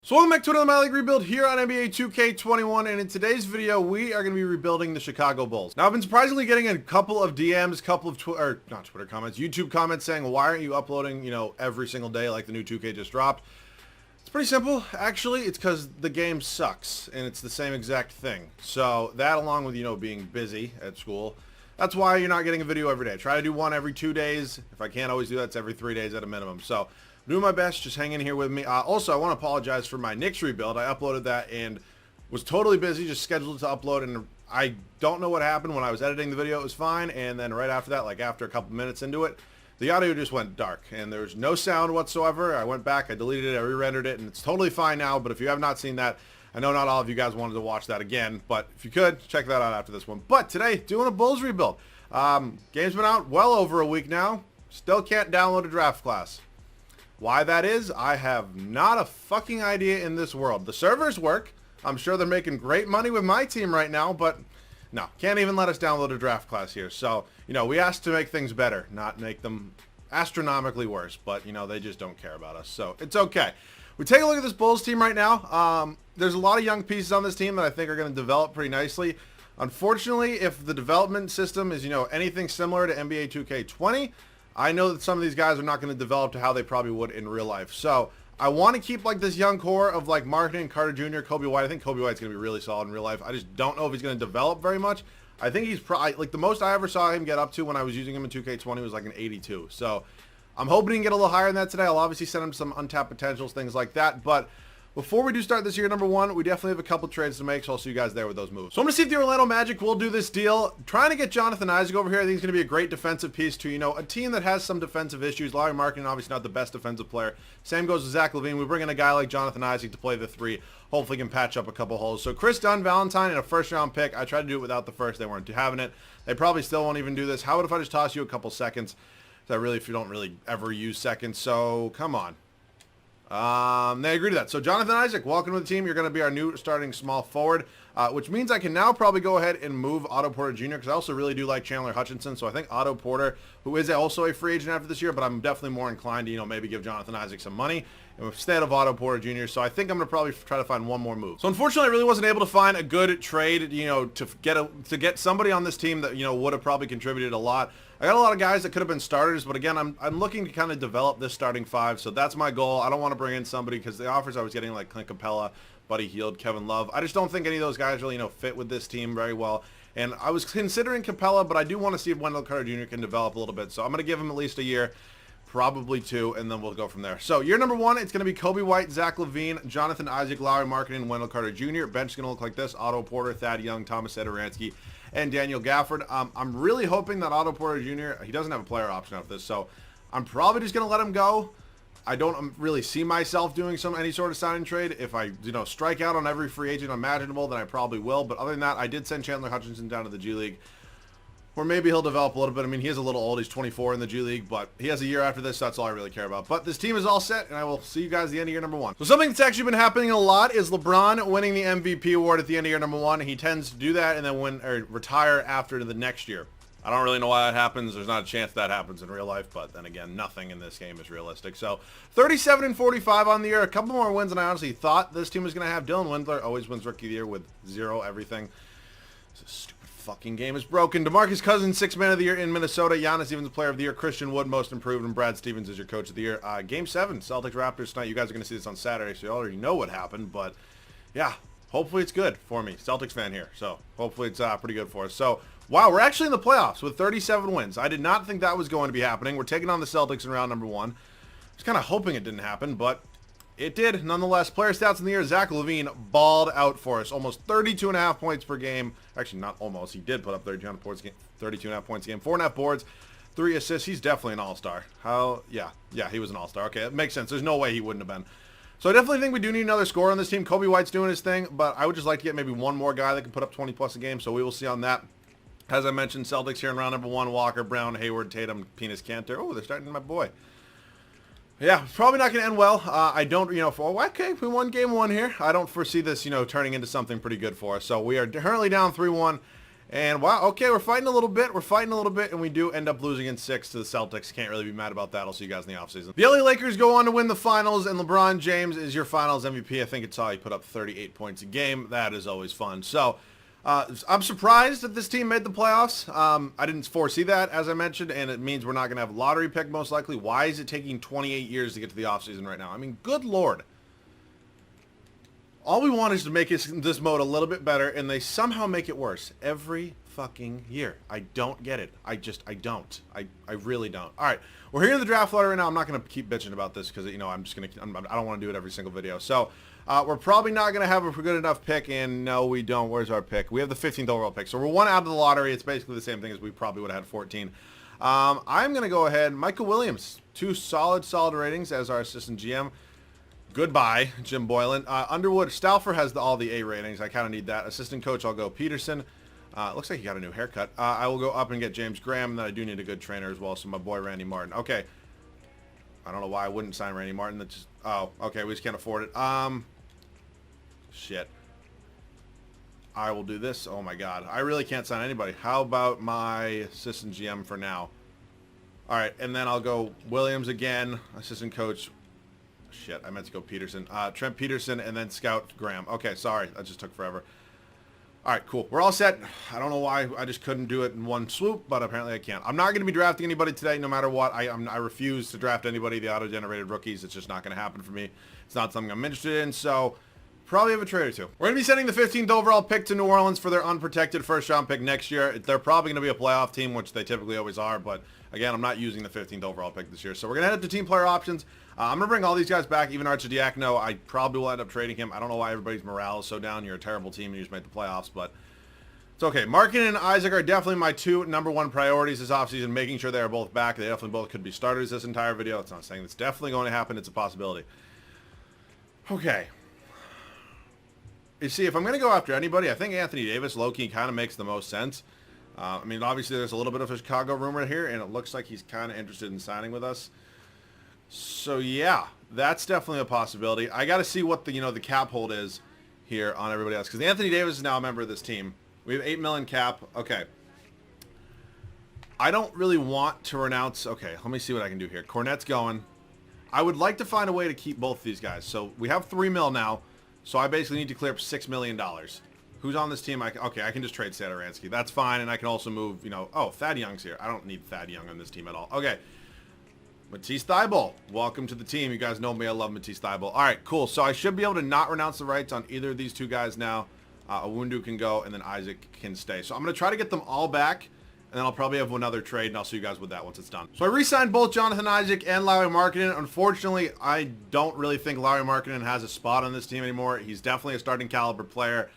So welcome back to another My League rebuild here on NBA 2K21, and in today's video we are going to be rebuilding the Chicago Bulls. Now I've been surprisingly getting a couple of DMs, couple of Twitter comments, YouTube comments saying why aren't you uploading, every single day like the new 2K just dropped. It's pretty simple, actually. It's because the game sucks, and it's the same exact thing. So that, along with, being busy at school, that's why you're not getting a video every day. Try to do one every 2 days. If I can't always do that, it's every 3 days at a minimum. So I'm doing my best. Just hang in here with me. Also, I want to apologize for my Knicks rebuild. I uploaded that and was totally busy, just scheduled to upload, and I don't know what happened. When I was editing the video, it was fine, and then right after that, like after a couple minutes into it, the audio just went dark, and there was no sound whatsoever. I went back, I deleted it, I re-rendered it, and it's totally fine now. But if you have not seen that, I know not all of you guys wanted to watch that again, but if you could, check that out after this one. But today, doing a Bulls rebuild. Game's been out well over a week now. Still can't download a draft class. Why that is, I have not a fucking idea in this world. The servers work. I'm sure they're making great money with my team right now, but no, can't even let us download a draft class here. So, we asked to make things better, not make them astronomically worse. But, they just don't care about us. So, it's okay. We take a look at this Bulls team right now. There's a lot of young pieces on this team that I think are going to develop pretty nicely. Unfortunately, if the development system is, anything similar to NBA 2K20, I know that some of these guys are not going to develop to how they probably would in real life. So, I want to keep this young core of Marketing, Carter Jr., Kobe White. I think Kobe White's going to be really solid in real life. I just don't know if he's going to develop very much. I think he's probably, the most I ever saw him get up to when I was using him in 2K20 was an 82. So I'm hoping he can get a little higher than that today. I'll obviously send him some untapped potentials, things like that. But before we do start this year, number one, we definitely have a couple trades to make, so I'll see you guys there with those moves. So I'm going to see if the Orlando Magic will do this deal. Trying to get Jonathan Isaac over here, I think he's going to be a great defensive piece to, a team that has some defensive issues. Larry Marketing, obviously not the best defensive player. Same goes with Zach LaVine. We bring in a guy like Jonathan Isaac to play the three. Hopefully can patch up a couple holes. So Chris Dunn, Valentine, and a first-round pick. I tried to do it without the first. They weren't having it. They probably still won't even do this. How about if I just toss you a couple seconds? If you don't really ever use seconds, so come on. They agree to that. So Jonathan Isaac, welcome to the team. You're going to be our new starting small forward, which means I can now probably go ahead and move Otto Porter Jr. because I also really do like Chandler Hutchinson. So I think Otto Porter, who is also a free agent after this year, but I'm definitely more inclined to, maybe give Jonathan Isaac some money instead of Otto Porter Jr. So I think I'm going to probably try to find one more move. So unfortunately, I really wasn't able to find a good trade, to get somebody on this team that, would have probably contributed a lot. I got a lot of guys that could have been starters, but again, I'm looking to kind of develop this starting five, so that's my goal. I don't want to bring in somebody because the offers I was getting like Clint Capella, Buddy Hield, Kevin Love, I just don't think any of those guys really, fit with this team very well. And I was considering Capella, but I do want to see if Wendell Carter Jr. can develop a little bit, so I'm going to give him at least a year, probably 2, and then we'll go from there. So year number 1, it's going to be Kobe White, Zach LaVine, Jonathan Isaac, Larry Marketing, and Wendell Carter Jr. Bench is going to look like this: Otto Porter, Thad Young, Thomas Satoransky, and Daniel Gafford. I'm really hoping that Otto Porter Jr., he doesn't have a player option after this, so I'm probably just going to let him go. I don't really see myself doing any sort of signing trade. If I, strike out on every free agent imaginable, then I probably will. But other than that, I did send Chandler Hutchinson down to the G League, or maybe he'll develop a little bit. I mean, he is a little old. He's 24 in the G League, but he has a year after this, so that's all I really care about. But this team is all set, and I will see you guys at the end of year number 1. So something that's actually been happening a lot is LeBron winning the MVP award at the end of year number 1. He tends to do that and then retire after the next year. I don't really know why that happens. There's not a chance that happens in real life, but then again, nothing in this game is realistic. So 37-45 on the year, a couple more wins than I honestly thought this team was going to have. Dylan Windler always wins Rookie of the Year with 0 everything. It's a stupid fucking game is broken. DeMarcus Cousins, 6th Man of the Year in Minnesota. Giannis Stevens, Player of the Year. Christian Wood, Most Improved, and Brad Stevens is your Coach of the Year. Game 7, Celtics Raptors tonight. You guys are going to see this on Saturday, so you already know what happened. But yeah, hopefully it's good for me. Celtics fan here, so hopefully it's pretty good for us. So wow, we're actually in the playoffs with 37 wins. I did not think that was going to be happening. We're taking on the Celtics in round number 1. I was kind of hoping it didn't happen, but it did nonetheless. Player stats in the year: Zach LaVine balled out for us. Almost 32.5 points per game. Actually, not almost. He did put up 32.5 points a game. 4.5 boards, 3 assists. He's definitely an all-star. Yeah, he was an all-star. Okay, it makes sense. There's no way he wouldn't have been. So I definitely think we do need another scorer on this team. Kobe White's doing his thing, but I would just like to get maybe one more guy that can put up 20-plus a game, so we will see on that. As I mentioned, Celtics here in round number 1, Walker, Brown, Hayward, Tatum, Penis, Cantor. Oh, they're starting my boy. Yeah, probably not going to end well. I don't, okay, we won game 1 here. I don't foresee this, turning into something pretty good for us. So we are currently down 3-1. And wow, okay, we're fighting a little bit. We're fighting a little bit, and we do end up losing in 6 to the Celtics. Can't really be mad about that. I'll see you guys in the offseason. The LA Lakers go on to win the finals, and LeBron James is your finals MVP. I think it's how he put up 38 points a game. That is always fun. So I'm surprised that this team made the playoffs. I didn't foresee that, as I mentioned, and it means we're not going to have a lottery pick most likely. Why is it taking 28 years to get to the offseason right now? I mean, good Lord. All we want is to make this mode a little bit better, and they somehow make it worse every fucking year. I don't get it. I don't. I really don't. All right, we're here in the draft lottery right now. I'm not going to keep bitching about this because, you know, I don't want to do it every single video. So we're probably not going to have a good enough pick, and no, we don't. Where's our pick? We have the 15th overall pick. So we're 1 out of the lottery. It's basically the same thing as we probably would have had 14. I'm going to go ahead. Michael Williams, 2 solid ratings as our assistant GM. Goodbye, Jim Boylan. Underwood, Stauffer has all the A ratings. I kind of need that. Assistant coach, I'll go Peterson. Looks like he got a new haircut. I will go up and get James Graham, and then I do need a good trainer as well, so my boy Randy Martin. Okay. I don't know why I wouldn't sign Randy Martin. That's just, oh, okay, we just can't afford it. Shit. I will do this. Oh, my God. I really can't sign anybody. How about my assistant GM for now? All right, and then I'll go Williams again, assistant coach. Shit, I meant to go Peterson. Trent Peterson and then Scout Graham. Okay, sorry. That just took forever. All right, cool. We're all set. I don't know why I just couldn't do it in one swoop, but apparently I can't. I'm not going to be drafting anybody today no matter what. I refuse to draft anybody, the auto-generated rookies. It's just not going to happen for me. It's not something I'm interested in, so probably have a trade or two. We're going to be sending the 15th overall pick to New Orleans for their unprotected first-round pick next year. They're probably going to be a playoff team, which they typically always are, but again, I'm not using the 15th overall pick this year. So we're going to head up to team player options. I'm going to bring all these guys back, even Arcidiacono. I probably will end up trading him. I don't know why everybody's morale is so down. You're a terrible team and you just made the playoffs, but it's okay. Markin and Isaac are definitely my 2 #1 priorities this offseason, making sure they are both back. They definitely both could be starters this entire video. It's not saying it's definitely going to happen. It's a possibility. Okay. You see, if I'm going to go after anybody, I think Anthony Davis, low-key, kind of makes the most sense. I mean, obviously, there's a little bit of a Chicago rumor here, and it looks like he's kind of interested in signing with us. So, yeah, that's definitely a possibility. I got to see what the, the cap hold is here on everybody else, because Anthony Davis is now a member of this team. We have $8 million cap. Okay. I don't really want to renounce. Okay, let me see what I can do here. Cornette's going. I would like to find a way to keep both these guys. So, we have $3 million now. So I basically need to clear up $6 million. Who's on this team? Okay, I can just trade Satoransky. That's fine, and I can also move, oh, Thad Young's here. I don't need Thad Young on this team at all. Okay. Matisse Thybulle, welcome to the team. You guys know me. I love Matisse Thybulle. All right, cool. So I should be able to not renounce the rights on either of these 2 guys now. Awundu can go, and then Isaac can stay. So I'm going to try to get them all back, and then I'll probably have another trade, and I'll see you guys with that once it's done. So I re-signed both Jonathan Isaac and Lauri Markkanen. Unfortunately, I don't really think Lauri Markkanen has a spot on this team anymore. He's definitely a starting caliber player.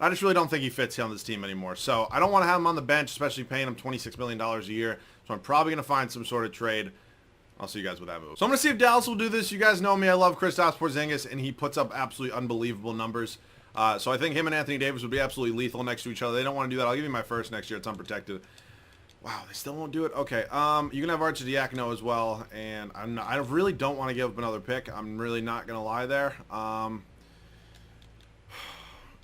I just really don't think he fits on this team anymore. So I don't want to have him on the bench, especially paying him $26 million a year. So I'm probably going to find some sort of trade. I'll see you guys with that move. So I'm going to see if Dallas will do this. You guys know me. I love Kristaps Porzingis, and he puts up absolutely unbelievable numbers. So I think him and Anthony Davis would be absolutely lethal next to each other. They don't want to do that. I'll give you my first next year. It's unprotected. Wow, they still won't do it? Okay, you can have Arcidiacono as well, and I really don't want to give up another pick. I'm really not going to lie there.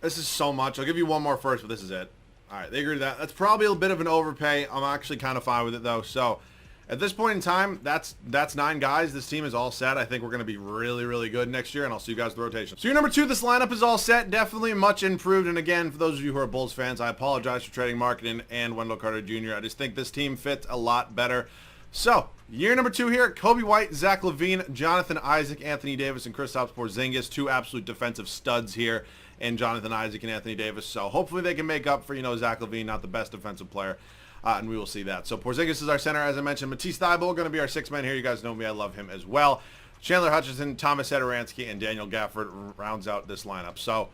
This is so much. I'll give you one more first, but this is it. All right, they agree to that. That's probably a bit of an overpay. I'm actually kind of fine with it, though. So at this point in time, that's 9 guys. This team is all set. I think we're going to be really, really good next year, and I'll see you guys with the rotation. So your number 2, this lineup is all set. Definitely much improved. And again, for those of you who are Bulls fans, I apologize for trading Markkanen and Wendell Carter Jr. I just think this team fits a lot better. So year number 2 here, Kobe White, Zach LaVine, Jonathan Isaac, Anthony Davis, and Kristaps Porzingis. 2 absolute defensive studs here, and Jonathan Isaac and Anthony Davis. So hopefully they can make up for, Zach LaVine, not the best defensive player. And we will see that. So Porzingis is our center, as I mentioned. Matisse Thybulle going to be our 6th man here. You guys know me. I love him as well. Chandler Hutchison, Thomas Satoransky, and Daniel Gafford rounds out this lineup. So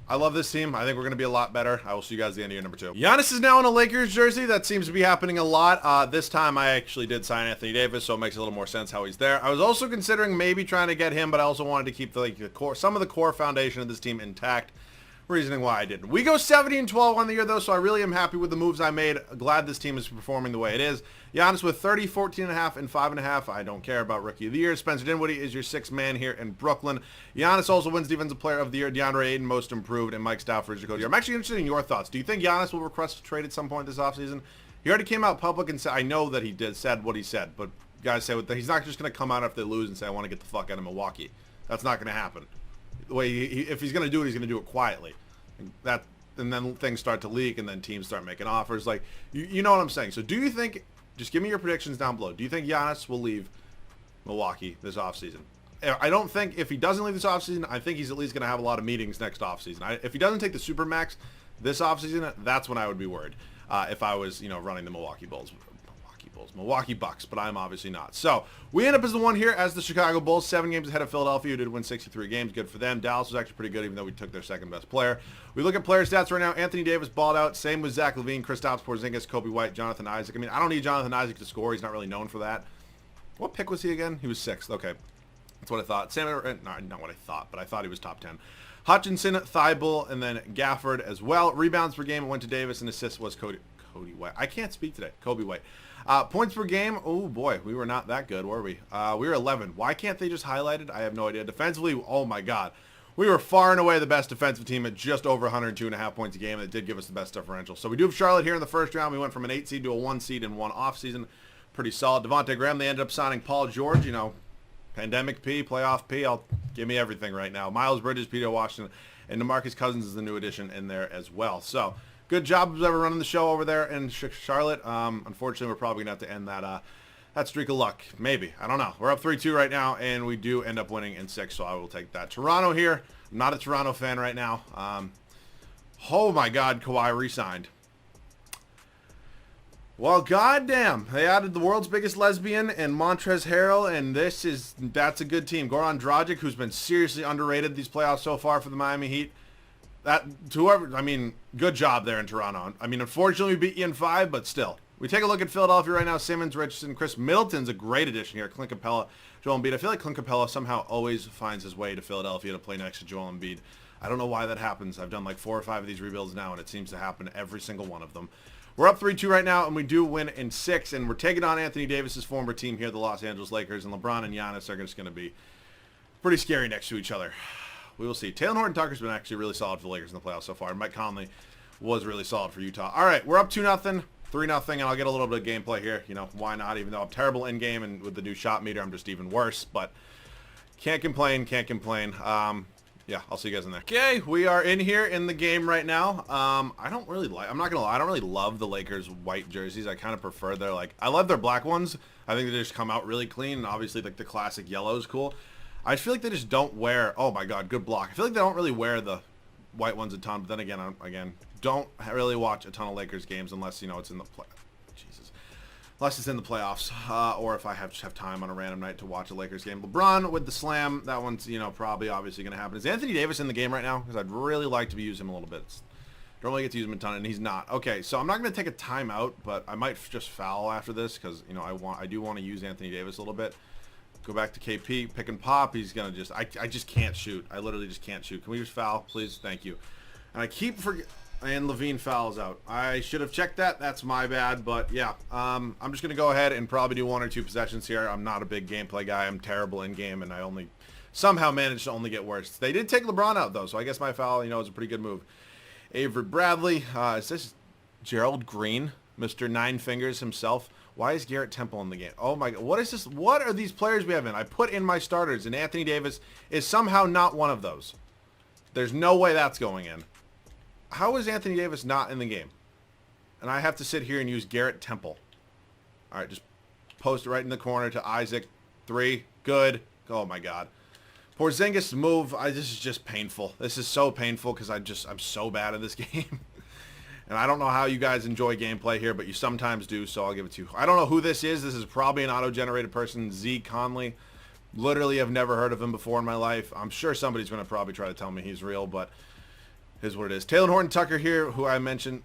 I love this team. I think we're going to be a lot better. I will see you guys at the end of year number 2. Giannis is now in a Lakers jersey. That seems to be happening a lot. This time I actually did sign Anthony Davis, so it makes a little more sense how he's there. I was also considering maybe trying to get him, but I also wanted to keep the core, some of the core foundation of this team intact. reasoning why I didn't. We go 70-12 on the year, though, so I really am happy with the moves I made. Glad this team is performing the way it is. Giannis with 30, 14.5, and 5.5. I don't care about Rookie of the Year. Spencer Dinwiddie is your sixth man here in Brooklyn. Giannis also wins Defensive Player of the Year. DeAndre Ayton, Most Improved, and Mike Stafford is your Cody. I'm actually interested in your thoughts. Do you think Giannis will request a trade at some point this offseason? He already came out public and said, I know that he said what he said, but guys say he's not just going to come out after they lose and say, I want to get the fuck out of Milwaukee. That's not going to happen. The way if he's going to do it, he's going to do it quietly. And then things start to leak, and then teams start making offers. Like, you know what I'm saying. So do you think, just give me your predictions down below. Do you think Giannis will leave Milwaukee this offseason? I don't think, if he doesn't leave this offseason, I think he's at least going to have a lot of meetings next offseason. If he doesn't take the Supermax this offseason, that's when I would be worried. If I was, running the Milwaukee Bucks, but I'm obviously not. So we end up as the one here as the Chicago Bulls, 7 games ahead of Philadelphia, who did win 63 games. Good for them. Dallas was actually pretty good, even though we took their second best player. We look at player stats right now. Anthony Davis balled out. Same with Zach LaVine, Kristaps Porzingis, Kobe White, Jonathan Isaac. I mean, I don't need Jonathan Isaac to score. He's not really known for that. What pick was he again? He was 6th. Okay. That's what I thought. Not what I thought, but I thought he was top 10. Hutchinson, Thibault, and then Gafford as well. Rebounds per game, it went to Davis, and assists was Cody White. I can't speak today. Kobe White. Points per game, oh boy, we were not that good, were we? We were 11. Why can't they just highlight it? I have no idea. Defensively, oh my god. We were far and away the best defensive team at just over 102.5 points a game, and it did give us the best differential. So we do have Charlotte here in the first round. We went from an 8 seed to a 1 seed in one offseason. Pretty solid. Devontae Graham, they ended up signing Paul George, pandemic P, playoff P. Give me everything right now. Miles Bridges, Peter Washington, and DeMarcus Cousins is the new addition in there as well. So good job of ever running the show over there in Charlotte. Unfortunately, we're probably going to have to end that streak of luck. Maybe. I don't know. We're up 3-2 right now, and we do end up winning in 6, so I will take that. Toronto here. I'm not a Toronto fan right now. Oh, my God. Kawhi re-signed. Well, goddamn. They added the world's biggest lesbian and Montrezl Harrell, and that's a good team. Goran Dragic, who's been seriously underrated these playoffs so far for the Miami Heat. Good job there in Toronto. Unfortunately, we beat you in 5, but still. We take a look at Philadelphia right now. Simmons, Richardson, Chris Middleton's a great addition here. Clint Capella, Joel Embiid. I feel like Clint Capella somehow always finds his way to Philadelphia to play next to Joel Embiid. I don't know why that happens. I've done like 4 or 5 of these rebuilds now, and it seems to happen every single one of them. We're up 3-2 right now, and we do win in 6, and we're taking on Anthony Davis's former team here, the Los Angeles Lakers, and LeBron and Giannis are just going to be pretty scary next to each other. We will see. Taylor Horton-Tucker's been actually really solid for the Lakers in the playoffs so far. Mike Conley was really solid for Utah. All right, we're up 2-0, 3-0, and I'll get a little bit of gameplay here. Why not? Even though I'm terrible in game, and with the new shot meter, I'm just even worse. But can't complain. Yeah, I'll see you guys in there. Okay, we are in here in the game right now. I'm not gonna lie, I don't really love the Lakers white jerseys. I kind of prefer I love their black ones. I think they just come out really clean, and obviously the classic yellow is cool. I feel like they just don't wear, oh my god, good block. I feel like they don't really wear the white ones a ton, but then again, don't really watch a ton of Lakers games unless, it's in the unless it's in the playoffs, or if I just have time on a random night to watch a Lakers game. LeBron with the slam, that one's, probably obviously going to happen. Is Anthony Davis in the game right now? Because I'd really like to use him a little bit. Don't really get to use him a ton, and he's not. Okay, so I'm not going to take a timeout, but I might just foul after this because, I do want to use Anthony Davis a little bit. Go back to KP, pick and pop. He's going to just, I just can't shoot. I literally just can't shoot. Can we just foul, please? Thank you. And I keep forgetting. And LaVine fouls out. I should have checked that. That's my bad. But, yeah, I'm just going to go ahead and probably do 1 or 2 possessions here. I'm not a big gameplay guy. I'm terrible in game, and I only somehow managed to only get worse. They did take LeBron out, though, so I guess my foul, is a pretty good move. Avery Bradley. Is this Gerald Green, Mr. Nine Fingers himself? Why is Garrett Temple in the game? Oh, my God. What is this? What are these players we have in? I put in my starters, and Anthony Davis is somehow not one of those. There's no way that's going in. How is Anthony Davis not in the game? And I have to sit here and use Garrett Temple. All right, just post it right in the corner to Isaac. 3. Good. Oh, my God. Porzingis move. This is just painful. This is so painful because I'm so bad at this game. And I don't know how you guys enjoy gameplay here, but you sometimes do, so I'll give it to you. I don't know who this is. This is probably an auto-generated person, Z Conley. Literally have never heard of him before in my life. I'm sure somebody's going to probably try to tell me he's real, but here's what it is. Taylor Horton-Tucker here, who I mentioned.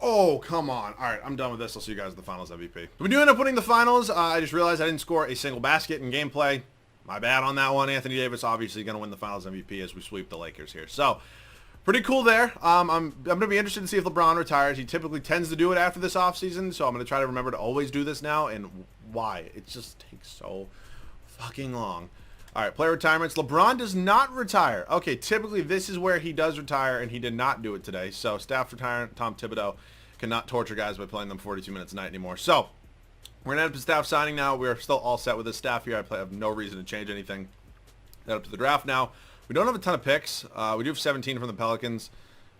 Oh, come on. All right, I'm done with this. I'll see you guys in the finals MVP. We do end up winning the finals. I just realized I didn't score a single basket in gameplay. My bad on that one. Anthony Davis obviously going to win the finals MVP as we sweep the Lakers here. So Pretty cool there. I'm going to be interested to see if LeBron retires. He typically tends to do it after this offseason, so I'm going to try to remember to always do this now. And why? It just takes so fucking long. All right, player retirements. LeBron does not retire. Okay, typically this is where he does retire, and he did not do it today. So staff retirement, Tom Thibodeau cannot torture guys by playing them 42 minutes a night anymore. So we're going to end up with staff signing now. We are still all set with this staff here. I have no reason to change anything. Head up to the draft now. We don't have a ton of picks. We do have 17 from the Pelicans.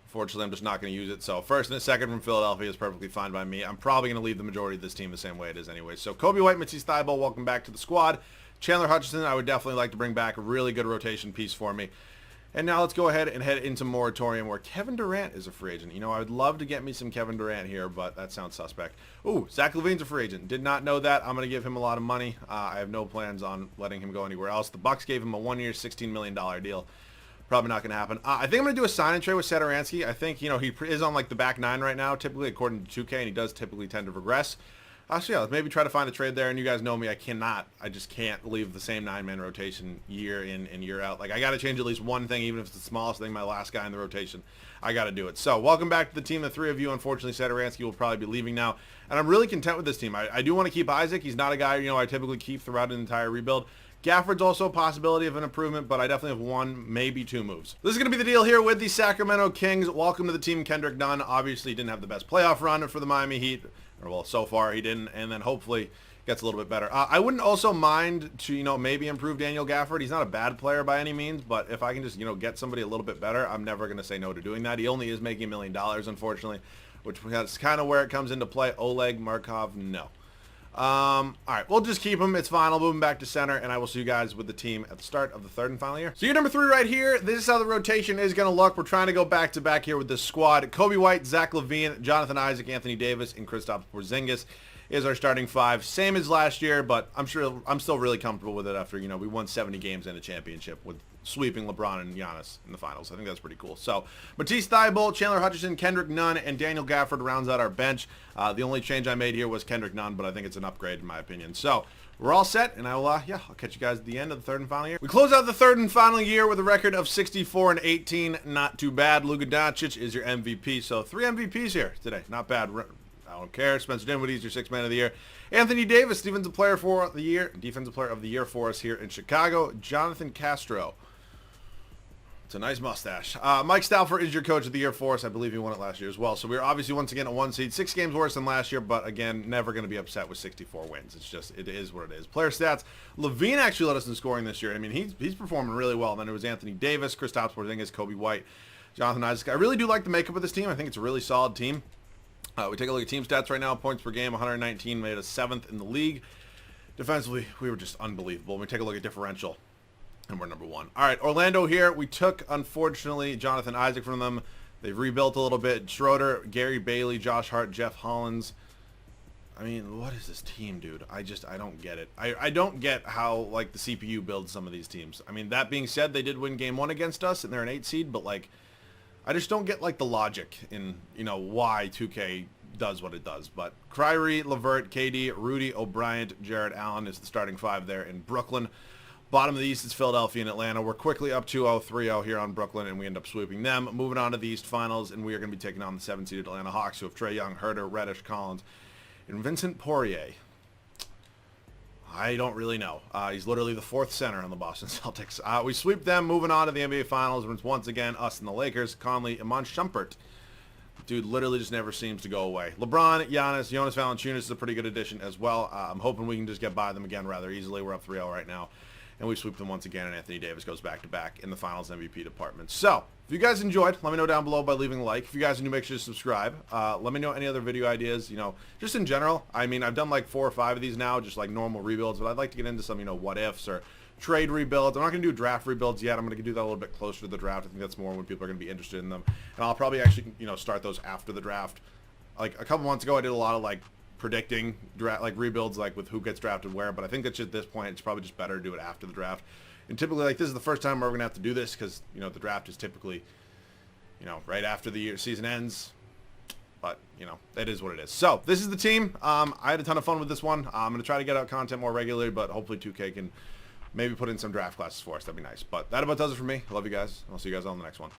Unfortunately, I'm just not going to use it. So first and a second from Philadelphia is perfectly fine by me. I'm probably going to leave the majority of this team the same way it is anyway. So Kobe White, Matisse Thybulle, welcome back to the squad. Chandler Hutchison, I would definitely like to bring back a really good rotation piece for me. And now let's go ahead and head into moratorium where Kevin Durant is a free agent. You know, I would love to get me some Kevin Durant here, but that sounds suspect. Ooh, Zach LaVine's a free agent. Did not know that. I'm going to give him a lot of money. I have no plans on letting him go anywhere else. The Bucks gave him a one-year, $16 million deal. Probably not going to happen. I think I'm going to do a sign and trade with Satoransky. I think, you know, he is on like the back nine right now, typically according to 2K, and he does typically tend to regress. So yeah, let's maybe try to find a trade there. And you guys know me, I just can't leave the same 9-man rotation year in and year out. Like, I got to change at least one thing, even if it's the smallest thing, my last guy in the rotation. I got to do it. So welcome back to the team, the three of you. Unfortunately, Satoransky will probably be leaving now. And I'm really content with this team. I do want to keep Isaac. He's not a guy, you know, I typically keep throughout an entire rebuild. Gafford's also a possibility of an improvement, but I definitely have one, maybe two moves. This is going to be the deal here with the Sacramento Kings. Welcome to the team, Kendrick Nunn. Obviously, didn't have the best playoff run for the Miami Heat. Or, well, so far he didn't, and then hopefully gets a little bit better. I wouldn't also mind to, you know, maybe improve Daniel Gafford. He's not a bad player by any means, but if I can just, you know, get somebody a little bit better, I'm never going to say no to doing that. He only is making $1 million, unfortunately, which is kind of where it comes into play. Oleg Markov, no. All right, we'll just keep him. It's fine. I'll move him back to center, and I will see you guys with the team at the start of the third and final year. So year number 3 right here. This is how the rotation is going to look. We're trying to go back-to-back here with this squad. Kobe White, Zach LaVine, Jonathan Isaac, Anthony Davis, and Kristaps Porzingis is our starting 5. Same as last year, but I'm still really comfortable with it after, you know, we won 70 games in a championship with sweeping LeBron and Giannis in the finals. I think that's pretty cool. So Matisse Thybulle, Chandler Hutchison, Kendrick Nunn, and Daniel Gafford rounds out our bench. The only change I made here was Kendrick Nunn, but I think it's an upgrade in my opinion. So we're all set, and I'll catch you guys at the end of the third and final year. We close out the third and final year with a record of 64-18. Not too bad. Luka Doncic is your MVP. So 3 MVPs here today. Not bad. I don't care. Spencer Dinwiddie's your 6th man of the year. Anthony Davis, defensive player of the year for us here in Chicago. Jonathan Castro. It's a nice mustache. Mike Stauffer is your coach of the year for us. I believe he won it last year as well. So we're obviously once again a 1 seed. 6 games worse than last year, but again, never going to be upset with 64 wins. It's just, it is what it is. Player stats. LaVine actually led us in scoring this year. I mean, he's performing really well. Then it was Anthony Davis, Kristaps Porzingis, Kobe White, Jonathan Isaac. I really do like the makeup of this team. I think it's a really solid team. We take a look at team stats right now. Points per game, 119, made us 7th in the league. Defensively, we were just unbelievable. We take a look at differential, and we're number 1. All right, Orlando here. We took, unfortunately, Jonathan Isaac from them. They've rebuilt a little bit. Schroeder, Gary Bailey, Josh Hart, Jeff Hollins. I mean, what is this team, dude? I don't get it. I don't get how, like, the CPU builds some of these teams. I mean, that being said, they did win game 1 against us, and they're an 8 seed, but, like, I just don't get, like, the logic in, you know, why 2K does what it does. But Kyrie, LeVert, KD, Rudy, O'Brien, Jared Allen is the starting 5 there in Brooklyn. Bottom of the East is Philadelphia and Atlanta. We're quickly up 2-0, 3-0 here on Brooklyn, and we end up sweeping them. Moving on to the East Finals, and we are going to be taking on the 7-seeded Atlanta Hawks, who have Trae Young, Herter, Reddish, Collins, and Vincent Poirier. I don't really know. He's literally the 4th center on the Boston Celtics. We sweep them, moving on to the NBA Finals, and it's once again us and the Lakers. Conley, Iman Shumpert. Dude literally just never seems to go away. LeBron, Giannis, Jonas Valanciunas is a pretty good addition as well. I'm hoping we can just get by them again rather easily. We're up 3-0 right now. And we sweep them once again, and Anthony Davis goes back-to-back in the Finals MVP department. So, if you guys enjoyed, let me know down below by leaving a like. If you guys are new, make sure to subscribe. Let me know any other video ideas, you know, just in general. I mean, I've done like 4 or 5 of these now, just like normal rebuilds, but I'd like to get into some, you know, what-ifs or trade rebuilds. I'm not going to do draft rebuilds yet. I'm going to do that a little bit closer to the draft. I think that's more when people are going to be interested in them. And I'll probably actually, you know, start those after the draft. Like, a couple months ago, I did a lot of, like, predicting like rebuilds, like with who gets drafted where, but I think that at this point it's probably just better to do it after the draft. And typically, like, this is the first time we're going to have to do this because, you know, the draft is typically, you know, right after the season ends. But, you know, that is what it is. So, this is the team. I had a ton of fun with this one. I'm going to try to get out content more regularly, but hopefully 2K can maybe put in some draft classes for us. That'd be nice. But that about does it for me. I love you guys. I'll see you guys on the next one.